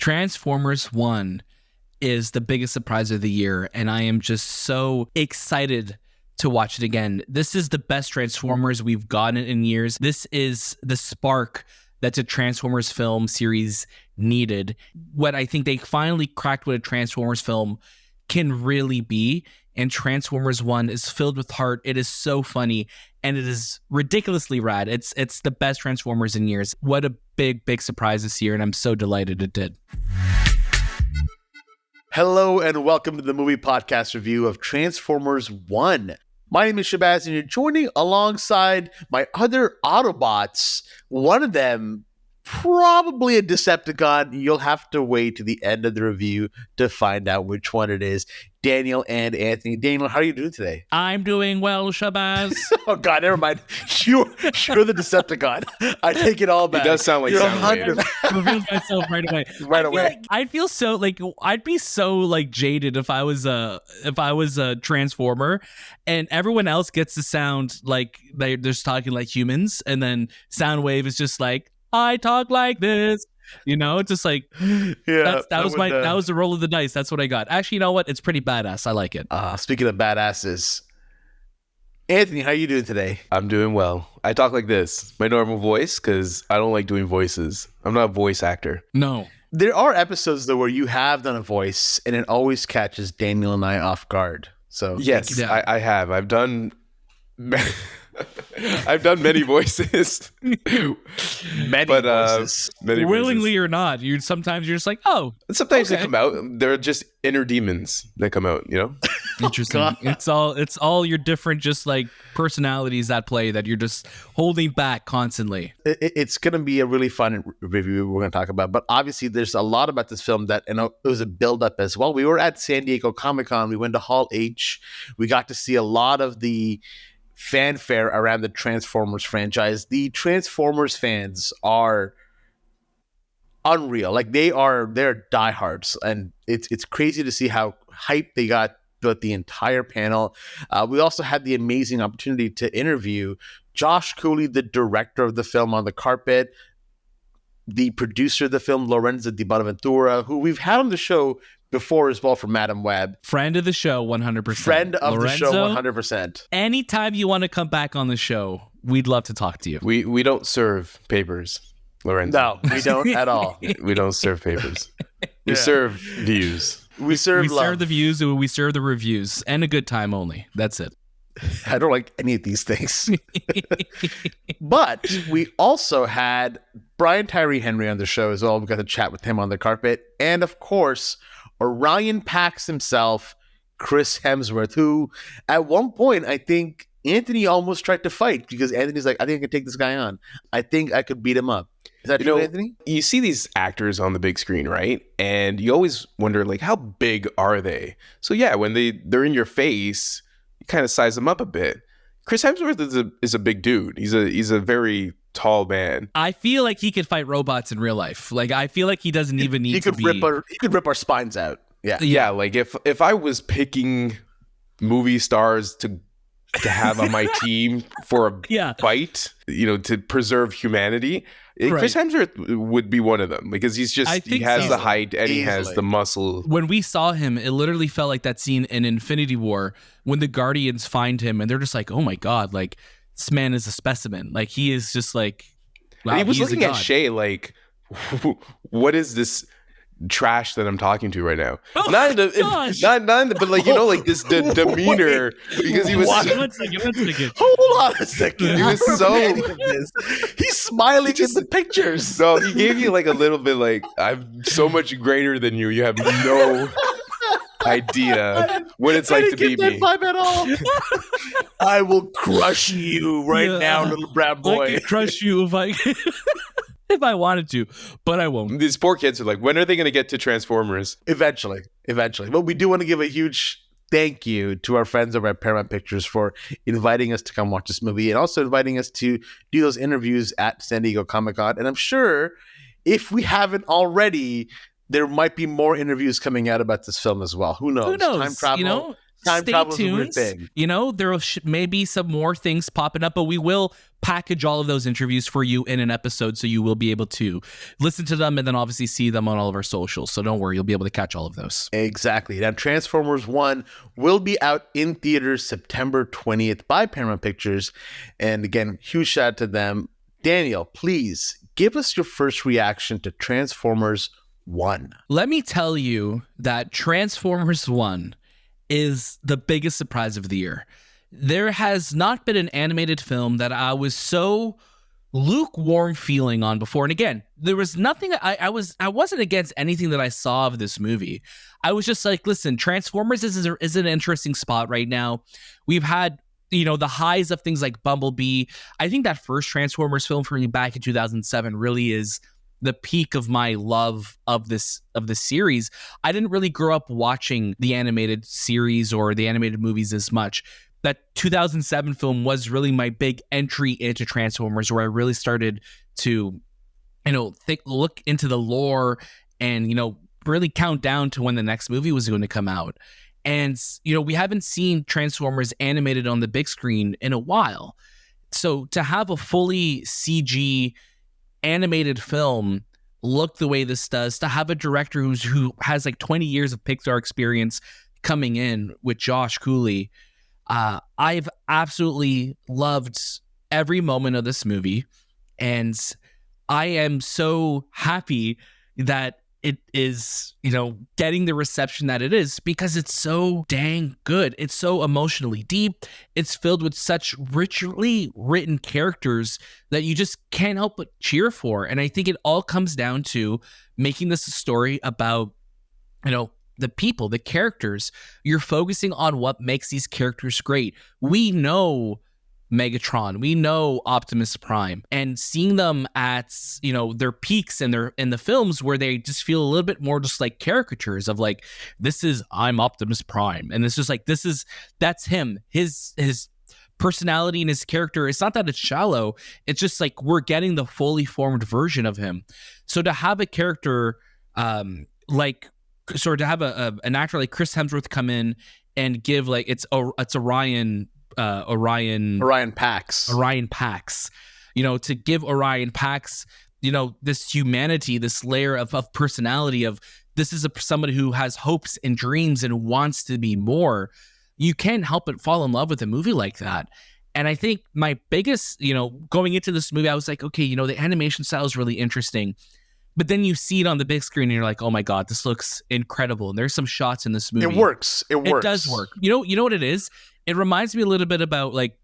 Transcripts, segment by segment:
Transformers One is the biggest surprise of the year, and I am just so excited to watch it again. This is the best Transformers we've gotten in years. This is the spark that the Transformers film series needed. What I think they finally cracked what a Transformers film can really be. And Transformers One is filled with heart. It is so funny, and it is ridiculously rad. It's the best Transformers in years. What a big surprise this year, and I'm so delighted it did. Hello and welcome to the movie podcast review of Transformers One. My name is Shahbaz, and you're joining alongside my other Autobots. One of them, probably a Decepticon. You'll have to wait to the end of the review to find out which one it is. Daniel and Anthony. Daniel, how are you doing today? I'm doing well, Shahbaz. Oh, God, never mind. You're the Decepticon. I take it all back. It does sound like Soundwave. I revealed myself right away. Right away. I feel so like I'd be so like jaded if I was a Transformer, and everyone else gets to sound like they're just talking like humans, and then Soundwave is just like, I talk like this. You know, it's just like, that was the roll of the dice. That's what I got. Actually, you know what? It's pretty badass. I like it. Speaking of badasses, Anthony, how are you doing today? I'm doing well. I talk like this, my normal voice, because I don't like doing voices. I'm not a voice actor. No. There are episodes, though, where you have done a voice, and it always catches Daniel and I off guard. So yes, yeah. I have. I've done many voices. Many voices. Willingly or not, sometimes you're just like, oh. Sometimes they come out. They're just inner demons that come out, you know? Interesting. It's all your different just like personalities at play that you're just holding back constantly. It's going to be a really fun review we're going to talk about. But obviously, there's a lot about this film that, and it was a build-up as well. We were at San Diego Comic-Con. We went to Hall H. We got to see a lot of the fanfare around the Transformers franchise. The Transformers fans are unreal. Like they're diehards, and it's crazy to see how hyped they got throughout the entire panel. We also had the amazing opportunity to interview Josh Cooley, the director of the film, on the carpet, the producer of the film, Lorenzo Di Bonaventura, who we've had on the show before as well from Madam Web. Friend of the show, 100%. Friend of Lorenzo, the show, 100%. Anytime you want to come back on the show, we'd love to talk to you. We don't serve papers, Lorenzo. No, we don't at all. We don't serve papers. We serve views. We serve the views, and we serve the reviews, and a good time only. That's it. I don't like any of these things. But we also had Bryan Tyree Henry on the show as well. We got to chat with him on the carpet. And of course, Orion Pax himself, Chris Hemsworth, who at one point, I think Anthony almost tried to fight because Anthony's like, I think I can take this guy on. I think I could beat him up. Is that true, Anthony? You see these actors on the big screen, right? And you always wonder, like, how big are they? So yeah, when they're in your face, you kind of size them up a bit. Chris Hemsworth is a big dude. He's a very tall man. I feel like he could fight robots in real life. Like, I feel like he doesn't even need to be. He could rip our spines out. Yeah. Like if I was picking movie stars to have on my team for a fight, to preserve humanity, Chris Hemsworth would be one of them because he has the height and he has the muscle. When we saw him, it literally felt like that scene in Infinity War when the Guardians find him and they're just like, oh my God, like this man is a specimen. Like he is just like, wow, he was looking at Shay like, what is this trash that I'm talking to right now? Oh, not but like, like this demeanor because he was One second. Hold on a second. He was so he's smiling in the pictures. So he gave you like a little bit like, I'm so much greater than you. You have no idea what it's like to be me. Vibe at all. I will crush you now, little brown boy. I can crush you if I wanted to, but I won't. These poor kids are like, when are they going to get to Transformers? Eventually. But we do want to give a huge thank you to our friends over at Paramount Pictures for inviting us to come watch this movie and also inviting us to do those interviews at San Diego Comic-Con. And I'm sure if we haven't already, there might be more interviews coming out about this film as well. Who knows? Who knows? Time travel. stay tuned. There may be some more things popping up, but we will package all of those interviews for you in an episode, so you will be able to listen to them and then obviously see them on all of our socials. So don't worry, you'll be able to catch all of those. Exactly. Now, Transformers One will be out in theaters September 20th by Paramount Pictures. And again, huge shout out to them. Daniel, please give us your first reaction to Transformers One. Let me tell you that Transformers One is the biggest surprise of the year. There has not been an animated film that I was so lukewarm feeling on before. And again, there was nothing. I wasn't against anything that I saw of this movie. I was just like, listen, Transformers is an interesting spot right now. We've had the highs of things like Bumblebee. I think that first Transformers film for me back in 2007 really is the peak of my love of this series. I didn't really grow up watching the animated series or the animated movies as much. That 2007 film was really my big entry into Transformers, where I really started to, look into the lore and, really count down to when the next movie was going to come out. And, we haven't seen Transformers animated on the big screen in a while. So to have a fully CG animated film look the way this does, to have a director who has like 20 years of Pixar experience coming in with Josh Cooley, I've absolutely loved every moment of this movie, and I am so happy that it is, getting the reception that it is, because it's so dang good. It's so emotionally deep. It's filled with such richly written characters that you just can't help but cheer for. And I think it all comes down to making this a story about, the people, the characters. You're focusing on what makes these characters great. We know Megatron, we know Optimus Prime, and seeing them at their peaks in the films where they just feel a little bit more just like caricatures of like, I'm Optimus Prime, and it's just like that's him, his personality and his character. It's not that it's shallow, it's just like we're getting the fully formed version of him. So to have a character to have an actor like Chris Hemsworth come in and give like it's Orion Pax, to give Orion Pax, this humanity, this layer of personality of this is somebody who has hopes and dreams and wants to be more. You can't help but fall in love with a movie like that. And I think my biggest, going into this movie, I was like, okay, the animation style is really interesting. But then you see it on the big screen and you're like, oh my God, this looks incredible. And there's some shots in this movie. It works. It does work. You know what it is? It reminds me a little bit about like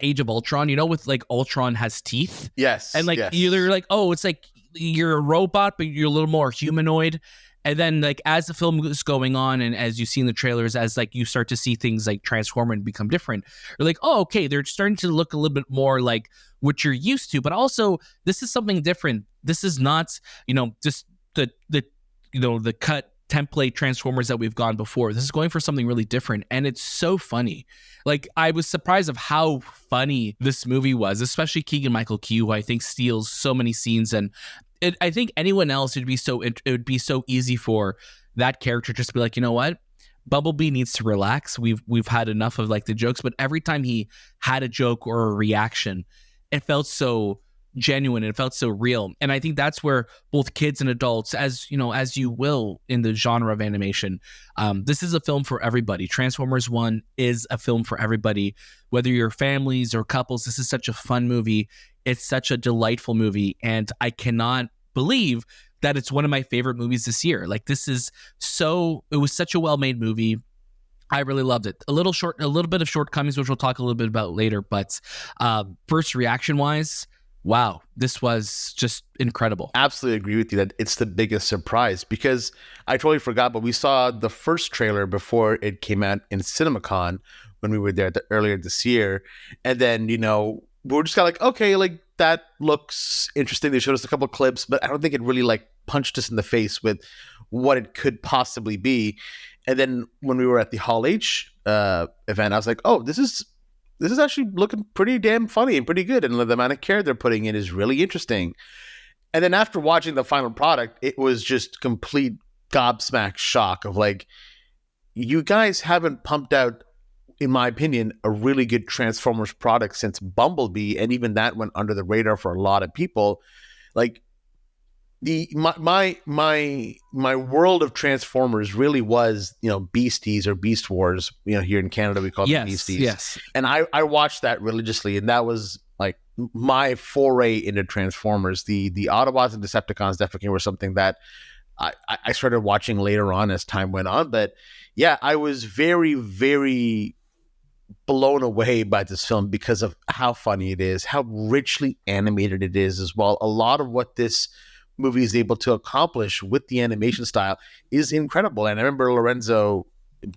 Age of Ultron, with like Ultron has teeth. Yes. And like you're like, oh, it's like you're a robot, but you're a little more humanoid. And then like as the film is going on and as you see in the trailers, as like you start to see things like transform and become different, you're like, oh, okay, they're starting to look a little bit more like what you're used to. But also this is something different. This is not, just the cut template Transformers that we've gone before. This is going for something really different, and it's so funny. Like, I was surprised of how funny this movie was, especially Keegan-Michael Key, who I think steals so many scenes. And I think anyone else, it would be so easy for that character just to be like, you know what, Bumblebee needs to relax. We've had enough of like the jokes. But every time he had a joke or a reaction, it felt so genuine. It felt so real. And I think that's where both kids and adults, as you will in the genre of animation, this is a film for everybody. Transformers One is a film for everybody, whether you're families or couples. This is such a fun movie. It's such a delightful movie, and I cannot believe that it's one of my favorite movies this year. Like, it was such a well-made movie. I really loved it. A little bit of shortcomings, which we'll talk a little bit about later, but first reaction wise, wow, this was just incredible. Absolutely agree with you that it's the biggest surprise, because I totally forgot, but we saw the first trailer before it came out in CinemaCon when we were there earlier this year. And then, we were just kind of like, okay, like that looks interesting. They showed us a couple of clips, but I don't think it really like punched us in the face with what it could possibly be. And then when we were at the Hall H event, I was like, oh, this is actually looking pretty damn funny and pretty good. And the amount of care they're putting in is really interesting. And then after watching the final product, it was just complete gobsmacked shock of like, you guys haven't pumped out, in my opinion, a really good Transformers product since Bumblebee, and even that went under the radar for a lot of people. Like my world of Transformers really was, Beasties or Beast Wars. Here in Canada we call them Beasties. Yes. And I watched that religiously, and that was like my foray into Transformers. The Autobots and Decepticons definitely were something that I started watching later on as time went on. But yeah, I was very, very blown away by this film because of how funny it is, how richly animated it is as well. A lot of what this movie is able to accomplish with the animation style is incredible. And I remember Lorenzo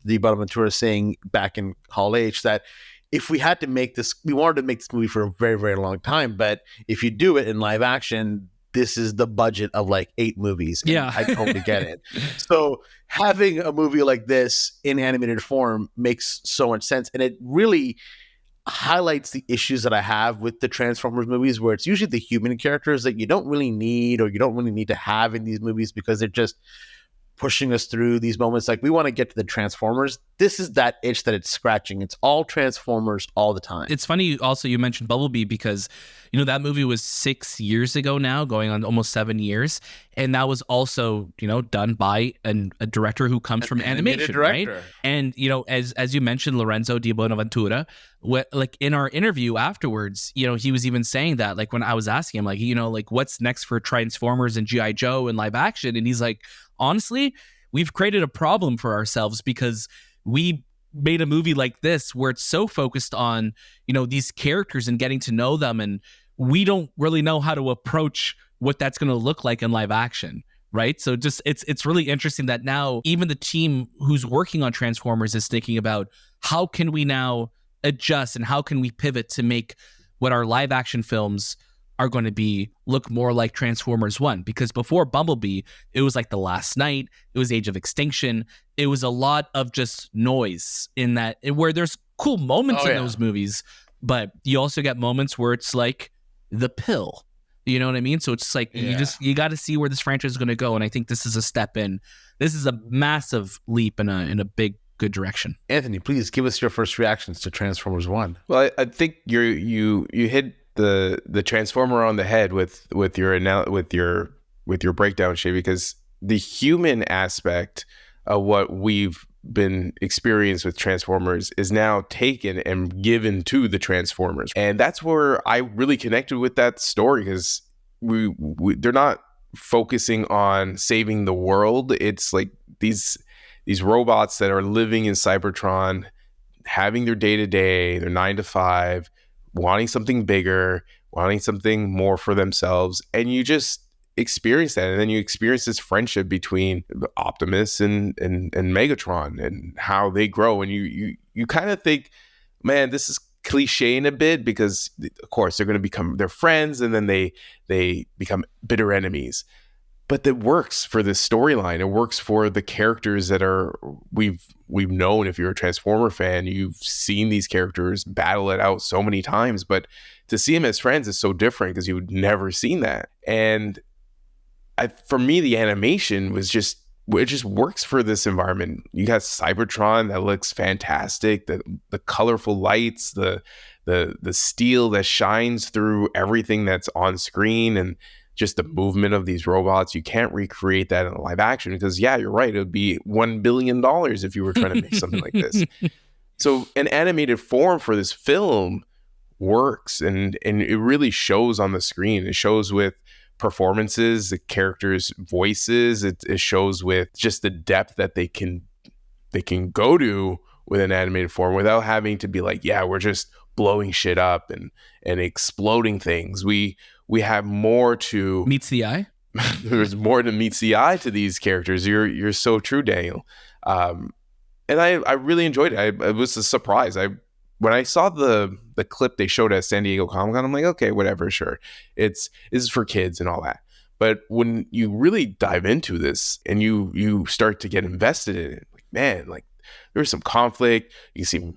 Di Bonaventura saying back in Hall H that if we had to make this, we wanted to make this movie for a very, very long time, but if you do it in live action, this is the budget of like 8 movies. Yeah. I totally get it. So having a movie like this in animated form makes so much sense. And it really highlights the issues that I have with the Transformers movies, where it's usually the human characters that you don't really need, or you don't really need to have in these movies, because they're just pushing us through these moments. Like, we want to get to the Transformers. This is that itch that it's scratching. It's all Transformers all the time. It's funny also you mentioned Bumblebee, because that movie was 6 years ago now, going on almost 7 years, and that was also done by a director who comes from animation, right? And as you mentioned, Lorenzo Di Bonaventura, like in our interview afterwards, he was even saying that, like, when I was asking him, like, like, what's next for Transformers and G.I. Joe in live action, and he's like, honestly, we've created a problem for ourselves because we made a movie like this where it's so focused on, these characters and getting to know them, and we don't really know how to approach what that's going to look like in live action, right? So just it's really interesting that now even the team who's working on Transformers is thinking about how can we now adjust and how can we pivot to make what our live action films are going to be look more like Transformers One. Because before Bumblebee, it was like The Last Night, it was Age of Extinction, it was a lot of just noise in that, where there's cool moments in those movies, but you also get moments where it's like The Pill, you know what I mean? So it's like you got to see where this franchise is going to go, and I think this is a step in. This is a massive leap in a big good direction. Anthony, please give us your first reactions to Transformers One. Well, I think you hit the Transformer on the head with your breakdown, Shay, because the human aspect of what we've been experienced with Transformers is now taken and given to the Transformers, and that's where I really connected with that story, because they're not focusing on saving the world. It's like these robots that are living in Cybertron, having their day-to-day, their 9 to 5, wanting something bigger, wanting something more for themselves, and you just experience that. And then you experience this friendship between Optimus and Megatron, and how they grow, and you kind of think, man, this is cliche in a bit, because of course they're going to become their friends, and then they become bitter enemies. But that works for this storyline. It works for the characters that we've known. If you're a Transformer fan, you've seen these characters battle it out so many times. But to see them as friends is so different, because you'd never seen that. And for me, the animation was just works for this environment. You got Cybertron that looks fantastic. The colorful lights, the steel that shines through everything that's on screen, and just the movement of these robots. You can't recreate that in live action, because you're right, it would be $1 billion if you were trying to make something like this. So an animated form for this film works, and it really shows on the screen. It shows with performances, the characters' voices. It shows with just the depth that they can go to with an animated form, without having to be like, we're just blowing shit up and exploding things. We have more to meets the eye. There's more to meets the eye to these characters. You're so true, Daniel. And I really enjoyed it. It was a surprise. When I saw the clip they showed at San Diego Comic-Con, I'm like, okay, whatever, sure. This is for kids and all that. But when you really dive into this and you start to get invested in it, like, man, like, there was some conflict. You see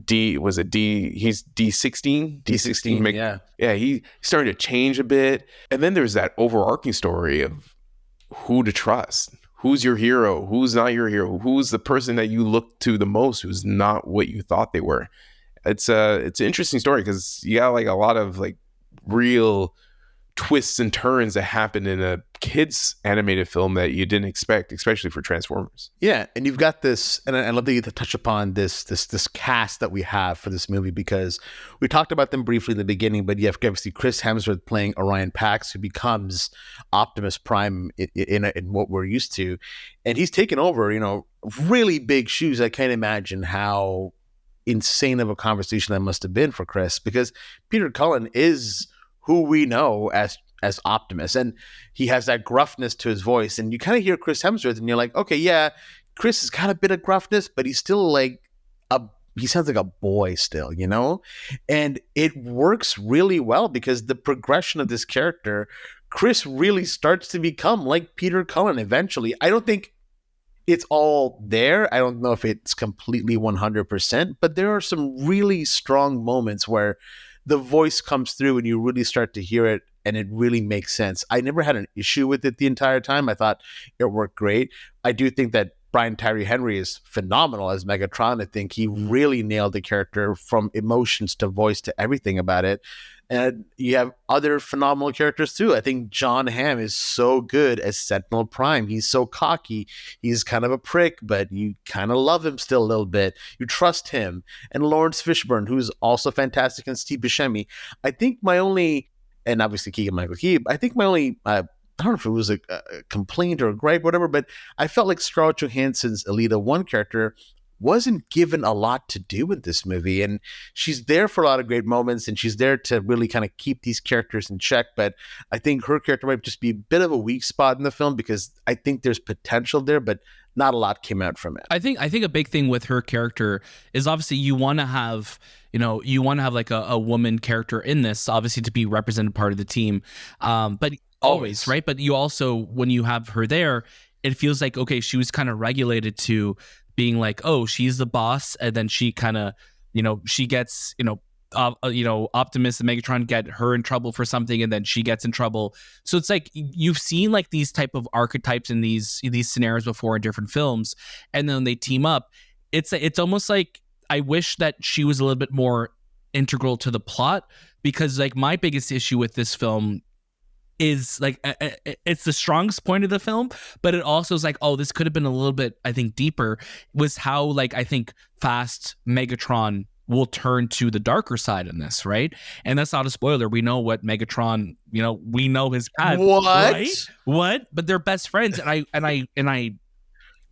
he's D16? D16, yeah, he's starting to change a bit. And then there's that overarching story of who to trust, who's your hero, who's not your hero, who's the person that you look to the most, who's not what you thought they were. It's an interesting story because you got like a lot of like real twists and turns that happen in a kids animated film that you didn't expect, especially for Transformers. Yeah, and you've got this, and I love that you get to touch upon this cast that we have for this movie, because we talked about them briefly in the beginning, but you have obviously Chris Hemsworth playing Orion Pax, who becomes Optimus Prime in what we're used to, and he's taken over, really big shoes. I can't imagine how insane of a conversation that must have been for Chris, because Peter Cullen is who we know as Optimus, and he has that gruffness to his voice, and you kind of hear Chris Hemsworth and you're like, okay, yeah, Chris has got a bit of gruffness, but he's still like he sounds like a boy still, and it works really well because the progression of this character, Chris really starts to become like Peter Cullen eventually. I don't think it's all there. I don't know if it's completely 100%, but there are some really strong moments where the voice comes through and you really start to hear it and it really makes sense. I never had an issue with it the entire time. I thought it worked great. I do think that Bryan Tyree Henry is phenomenal as Megatron. I think he really nailed the character from emotions to voice to everything about it. And you have other phenomenal characters too. I think Jon Hamm is so good as Sentinel Prime. He's so cocky. He's kind of a prick, but you kind of love him still a little bit. You trust him. And Laurence Fishburne, who's also fantastic, and Steve Buscemi. I think my only, and obviously Keegan-Michael Key, I think my only, I don't know if it was a complaint or a gripe, whatever, but I felt like Scarlett Johansson's Alita 1 character wasn't given a lot to do with this movie, and she's there for a lot of great moments, and she's there to really kind of keep these characters in check. But I think her character might just be a bit of a weak spot in the film, because I think there's potential there, but not a lot came out from it. I think a big thing with her character is obviously you want to have like a woman character in this, obviously, to be represented part of the team, but always right. But you also, when you have her there, it feels like, okay, she was kind of regulated to being like, oh, she's the boss, and then she kind of, she gets, Optimus and Megatron get her in trouble for something, and then she gets in trouble. So it's like you've seen like these type of archetypes in these scenarios before in different films, and then they team up. It's almost like I wish that she was a little bit more integral to the plot, because like my biggest issue with this film is like it's the strongest point of the film, but it also is like, oh, this could have been a little bit, I think, deeper, was how like I think fast Megatron will turn to the darker side in this, right? And that's not a spoiler. We know what Megatron, we know his path. What? But they're best friends, and I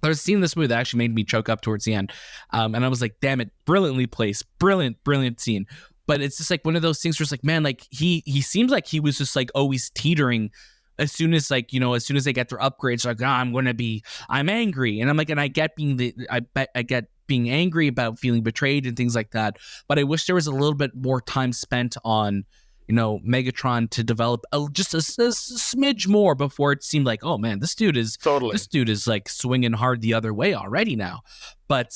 was seeing this movie that actually made me choke up towards the end, and I was like, damn it, brilliantly placed, brilliant scene. But it's just like one of those things where it's like, man, like he seems like he was just like always teetering. As soon as they get their upgrades, like, I'm angry, and I'm like, and I get being angry about feeling betrayed and things like that. But I wish there was a little bit more time spent on, Megatron to develop just a smidge more before it seemed like, oh man, this dude is like swinging hard the other way already now. But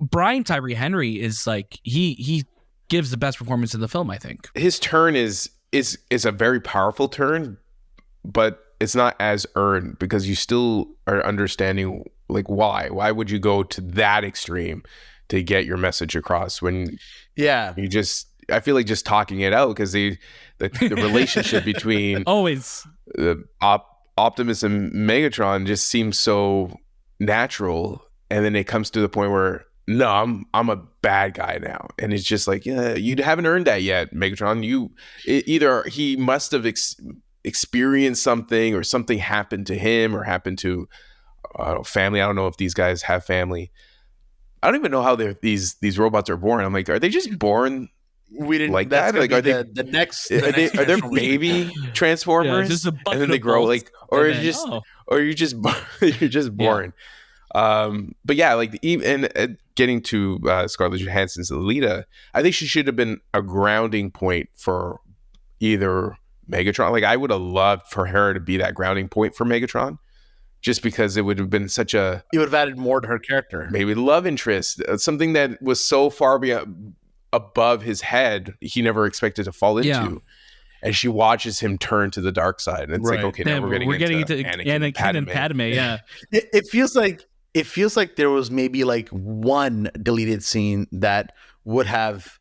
Bryan Tyree Henry is like he gives the best performance in the film, I think. His turn is a very powerful turn, but it's not as earned, because you still are understanding like why would you go to that extreme to get your message across, when you just, I feel like just talking it out, because the relationship between always the Optimus and Megatron just seems so natural, and then it comes to the point where, no, I'm a bad guy now, and it's just like, yeah, you haven't earned that yet, Megatron. Either he must have experienced something, or something happened to him, or happened to family. I don't know if these guys have family. I don't even know how these robots are born. I'm like, are they just born? We didn't like that. Like, are they the next? Are they baby Transformers, and then they grow like, or you're just born. But yeah, like even getting to Scarlett Johansson's Alita, I think she should have been a grounding point for either Megatron. Like, I would have loved for her to be that grounding point for Megatron, just because it would have been it would have added more to her character. Maybe love interest, something that was so far above his head, he never expected to fall into. and she watches him turn to the dark side, and it's like, okay, now we're getting into Anakin and Padme. Yeah, it feels like there was maybe like one deleted scene that would have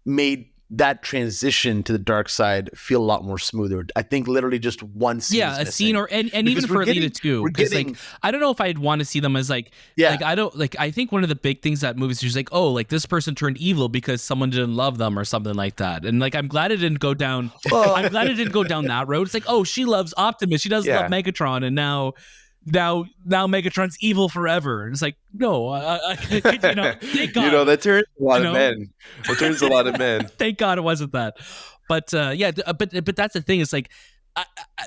made that transition to the dark side feel a lot more smoother. I think literally just one scene. Yeah, a scene, or and even for Alita too. Because like, I don't know if I'd want to see them as like, like I don't like. I think one of the big things that movies is like, oh, like this person turned evil because someone didn't love them or something like that. And like, I'm glad it didn't go down. I'm glad it didn't go down that road. It's like, oh, she loves Optimus, she doesn't love Megatron, and now Megatron's evil forever. It's like, no, thank God. That turns a lot of men. It turns a lot of men. Thank God it wasn't that. But but that's the thing. It's like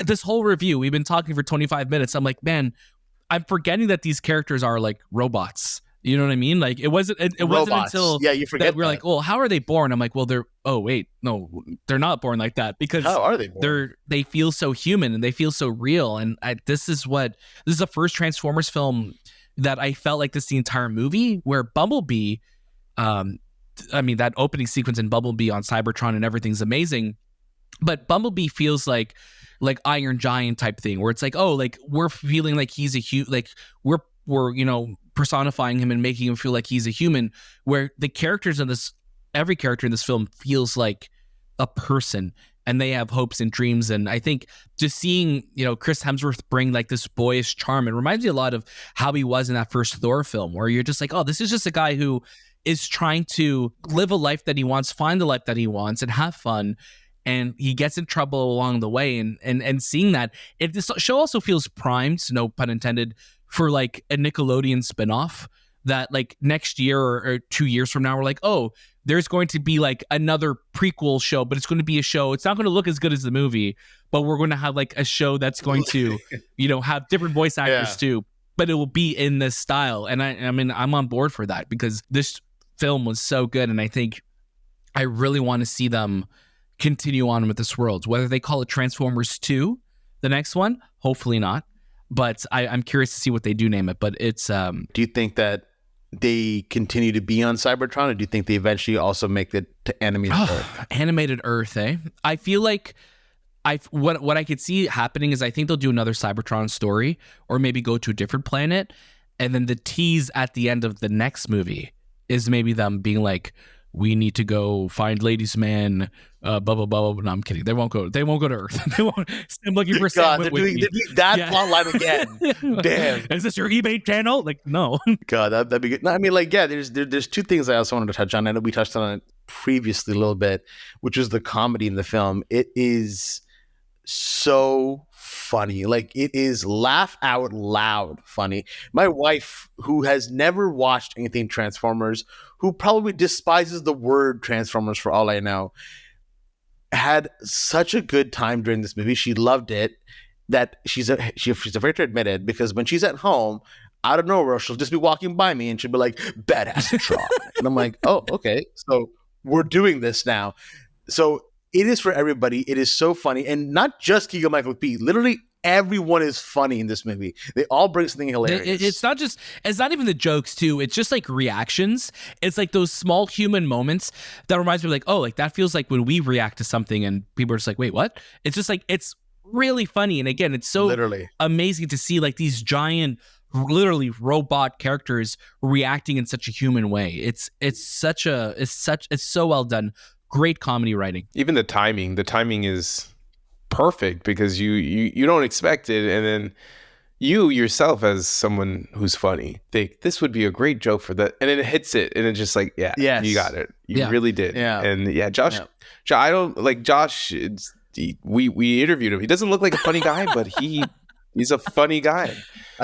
this whole review, we've been talking for 25 minutes. I'm like, man, I'm forgetting that these characters are like robots. You know what I mean? Like it wasn't until you forget that we're like, well, how are they born? I'm like, well, they're they're not born like that, because how are they born? They feel so human and they feel so real. And this is the first Transformers film that I felt like this the entire movie, where Bumblebee, that opening sequence in Bumblebee on Cybertron and everything's amazing, but Bumblebee feels like Iron Giant type thing, where it's like, oh, like we're feeling like he's like we're personifying him and making him feel like he's a human, where the characters in this, every character in this film feels like a person and they have hopes and dreams. And I think just seeing, Chris Hemsworth bring like this boyish charm, it reminds me a lot of how he was in that first Thor film, where you're just like, oh, this is just a guy who is trying to live a life that he wants, find the life that he wants, and have fun. And he gets in trouble along the way. And seeing that, this show also feels primed, no pun intended, for like a Nickelodeon spinoff that like next year or 2 years from now, we're like, oh, there's going to be like another prequel show, but it's going to be a show. It's not going to look as good as the movie, but we're going to have like a show that's going to, have different voice actors too, but it will be in this style. And I mean, I'm on board for that, because this film was so good. And I think I really want to see them continue on with this world, whether they call it Transformers 2, the next one, hopefully not. But I'm curious to see what they do name it. But it's do you think that they continue to be on Cybertron, or do you think they eventually also make it to animated Earth? Animated Earth, eh? I feel like what I could see happening is I think they'll do another Cybertron story, or maybe go to a different planet, and then the tease at the end of the next movie is maybe them being like, we need to go find Ladies Man, blah blah blah blah. No, I'm kidding. They won't go to Earth. They won't. I'm looking for God, they're doing that plot line again. Damn. Is this your eBay channel? Like, no. God, that'd be good. No, I mean, like, yeah. There's two things I also wanted to touch on. I know we touched on it previously a little bit, which is the comedy in the film. It is so funny. Like, it is laugh out loud funny. My wife, who has never watched anything Transformers, who probably despises the word Transformers for all I know, had such a good time during this movie. She loved it, that she's afraid to admit it, because when she's at home, out of nowhere, she'll just be walking by me and she'll be like, badass Tron. And I'm like, oh, okay. So we're doing this now. So it is for everybody. It is so funny. And not just Keegan-Michael Key. Literally everyone is funny in this movie. They all bring something hilarious. It's not even the jokes too. It's just like reactions. It's like those small human moments that reminds me of like, oh, like that feels like when we react to something and people are just like, wait, what? It's just like, it's really funny. And again, it's so literally amazing to see like these giant, literally robot characters reacting in such a human way. It's so well done. Great comedy writing. Even the timing is perfect, because you don't expect it, and then you yourself, as someone who's funny, think this would be a great joke for that, and then it hits it, and it's just like, yes. You got it. You really did. And Josh, I don't like Josh. We interviewed him. He doesn't look like a funny guy, but he's a funny guy.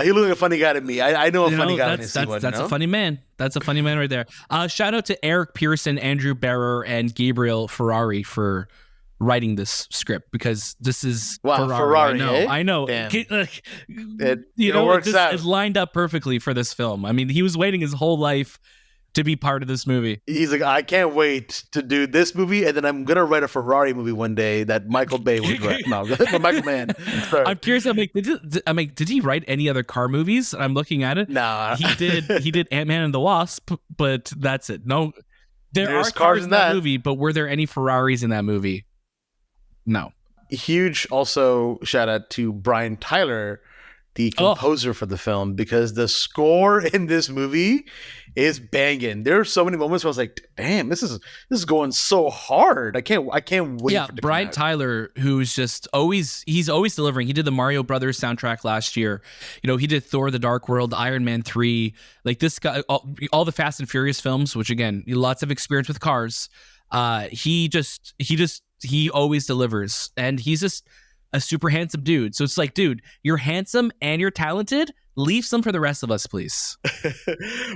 He looks like a funny guy to me. I know a funny guy. That's a funny man. That's a funny man right there. Shout out to Eric Pearson, Andrew Barrer, and Gabriel Ferrari for writing this script, because this is Ferrari. I know. Damn. It works out. It lined up perfectly for this film. I mean, he was waiting his whole life to be part of this movie. He's like, I can't wait to do this movie, and then I'm gonna write a Ferrari movie one day that Michael Bay would write. No, Michael Mann. Sorry. I'm curious. Did he write any other car movies? I'm looking at it. Nah, he did Ant-Man and the Wasp, but that's it. No, there's cars in that movie, but were there any Ferraris in that movie? No. Huge also shout out to Brian Tyler, the composer for the film, because the score in this movie is banging. There are so many moments where I was like, damn, this is going so hard. I can't wait for it to Brian come out. Tyler, who's just he's always delivering. He did the Mario Brothers soundtrack last year. He did Thor: The Dark World, Iron Man 3. Like this guy, all the Fast and Furious films, which again, lots of experience with cars. He always delivers, and he's just a super handsome dude. So it's like, dude, you're handsome and you're talented. Leave some for the rest of us, please.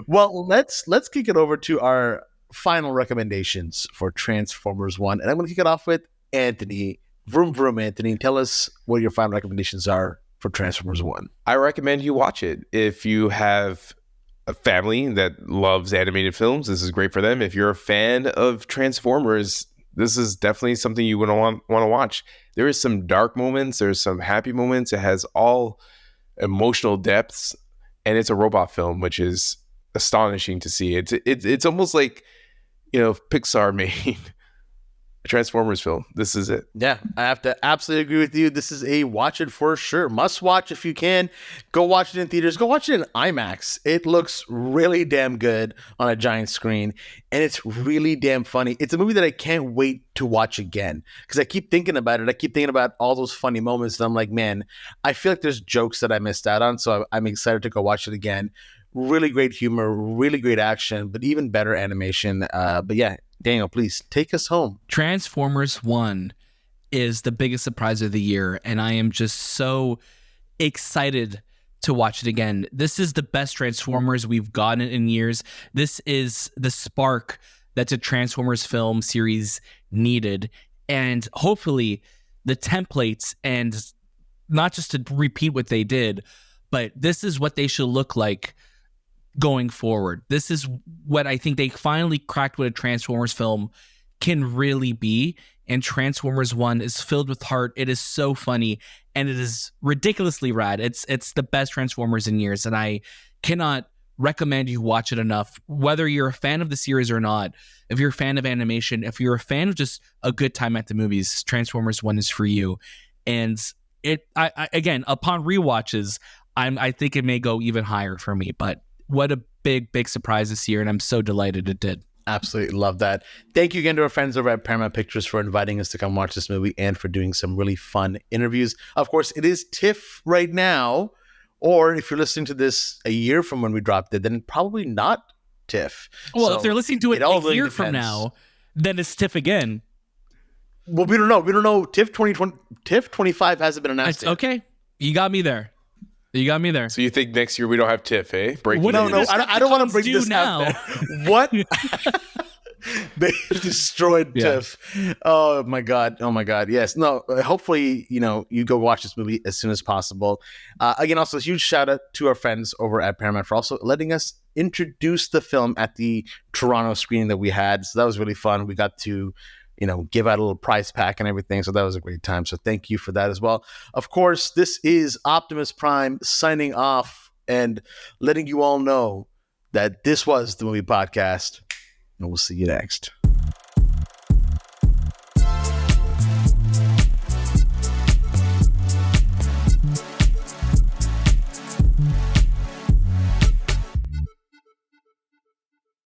Well, let's kick it over to our final recommendations for Transformers One, and I'm going to kick it off with Anthony. Vroom vroom, Anthony. Tell us what your final recommendations are for Transformers One. I recommend you watch it. If you have a family that loves animated films, this is great for them. If you're a fan of Transformers, this is definitely something you would want to watch. There is some dark moments. There's some happy moments. It has all emotional depths, and it's a robot film, which is astonishing to see. It's almost like, Pixar made a Transformers film. This is it. Yeah, I have to absolutely agree with you. This is a watch it for sure. Must watch if you can. Go watch it in theaters. Go watch it in IMAX. It looks really damn good on a giant screen, and it's really damn funny. It's a movie that I can't wait to watch again because I keep thinking about it. I keep thinking about all those funny moments, and I'm like, man, I feel like there's jokes that I missed out on, so I'm excited to go watch it again. Really great humor, really great action, but even better animation. But yeah, Daniel, please take us home. Transformers One is the biggest surprise of the year, and I am just so excited to watch it again. This is the best Transformers we've gotten in years. This is the spark that the Transformers film series needed, and hopefully the templates, and not just to repeat what they did, but this is what they should look like going forward. This is what I think they finally cracked what a Transformers film can really be. And Transformers One is filled with heart. It is so funny, and it is ridiculously rad. It's the best Transformers in years, and I cannot recommend you watch it enough. Whether you're a fan of the series or not, if you're a fan of animation, if you're a fan of just a good time at the movies, Transformers One is for you. And I again, upon rewatches, I think it may go even higher for me. But what a big surprise this year, and I'm so delighted it did. Absolutely love that. Thank you again to our friends over at Paramount Pictures for inviting us to come watch this movie and for doing some really fun interviews. Of course, it is TIFF right now, or if you're listening to this a year from when we dropped it, then probably not TIFF. Well, if they're listening to it a year from now, then it's TIFF again. Well, we don't know. TIFF 2020, TIFF 25 hasn't been announced yet. Okay, you got me there. So you think next year we don't have TIFF, eh? No, I don't want to bring this now. out there. What? They destroyed TIFF. Oh my god. Yes. No. Hopefully, you go watch this movie as soon as possible. Again, also a huge shout out to our friends over at Paramount for also letting us introduce the film at the Toronto screening that we had. So that was really fun. We got to give out a little prize pack and everything. So that was a great time. So thank you for that as well. Of course, this is Optimus Prime signing off and letting you all know that this was the Movie Podcast. And we'll see you next.